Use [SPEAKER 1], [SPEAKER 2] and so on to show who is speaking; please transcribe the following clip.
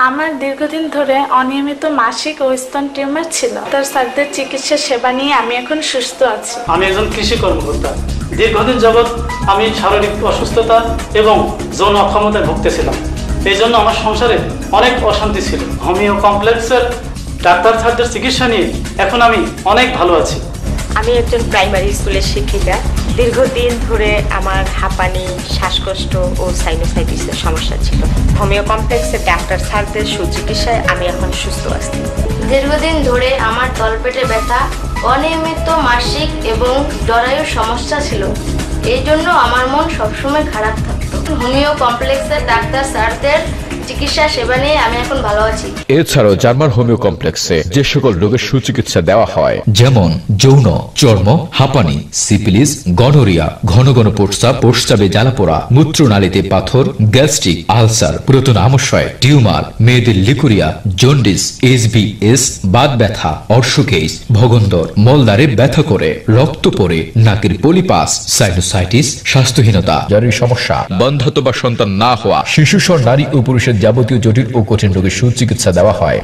[SPEAKER 1] আমার দীর্ঘদিন ধরে অনিয়মিত মাসিক ও স্তন টিউমার ছিল। তার স্যারদের চিকিৎসা সেবা নিয়ে আমি এখন সুস্থ আছি।
[SPEAKER 2] আমি একজন কৃষি কর্মকর্তা। দীর্ঘদিন যাবৎ আমি শারীরিক অসুস্থতা এবং যৌন অক্ষমতায় ভুগতেছিলাম। এই জন্য আমার সংসারে অনেক অশান্তি ছিল। হোমিও কমপ্লেক্সের ডাক্তার স্যারদের চিকিৎসা নিয়ে এখন আমি অনেক ভালো আছি।
[SPEAKER 3] আমি একজন প্রাইমারি স্কুলের শিক্ষিকা। দীর্ঘদিন ধরে আমার হাঁপানি, শ্বাসকষ্ট ও সাইনোসাইটিসের সমস্যা ছিল। হোমিও কমপ্লেক্সের ডাক্তার স্যারদের সুচিকিৎসায় আমি এখন সুস্থ আছি।
[SPEAKER 4] দীর্ঘদিন ধরে আমার তলপেটে ব্যথা, অনিয়মিত মাসিক এবং জরায়ুর সমস্যা ছিল। এই জন্য আমার মন সবসময় খারাপ থাকতো। হোমিও কমপ্লেক্সের ডাক্তার স্যারদের চিকিৎসা সেবা নিয়ে আমি এখন ভালো আছি।
[SPEAKER 5] এছাড়াও জার্মান হোমিও কমপ্লেক্সে যে সকল রোগের সুচিকিৎসা দেওয়া হয়, যেমন যৌন, চর্ম, হাঁপানি, সিফিলিস, গনোরিয়া, ঘন ঘন প্রস্রাব, প্রস্রাবে জ্বালাপোড়া, মূত্রনালীতে পাথর, গ্যাস্ট্রিক, আলসার, পুরাতন আমাশয়, টিউমার, মেয়েদের লিকুরিয়া, জন্ডিস, SBS, বাত ব্যথা, অর্শকেস, ভগন্দর, মলদ্বারে ব্যথা করে, রক্ত পড়ে, নাকের পলিপাস, সাইনোসাইটিস, স্বাস্থ্যহীনতা, জরুরি সমস্যা, বন্ধ্যাত্ব বা সন্তান না হওয়া, শিশুসহ নারী ও পুরুষের যাবতীয় জটিল ও কঠিন রোগের সুচিকিৎসা দেওয়া হয়।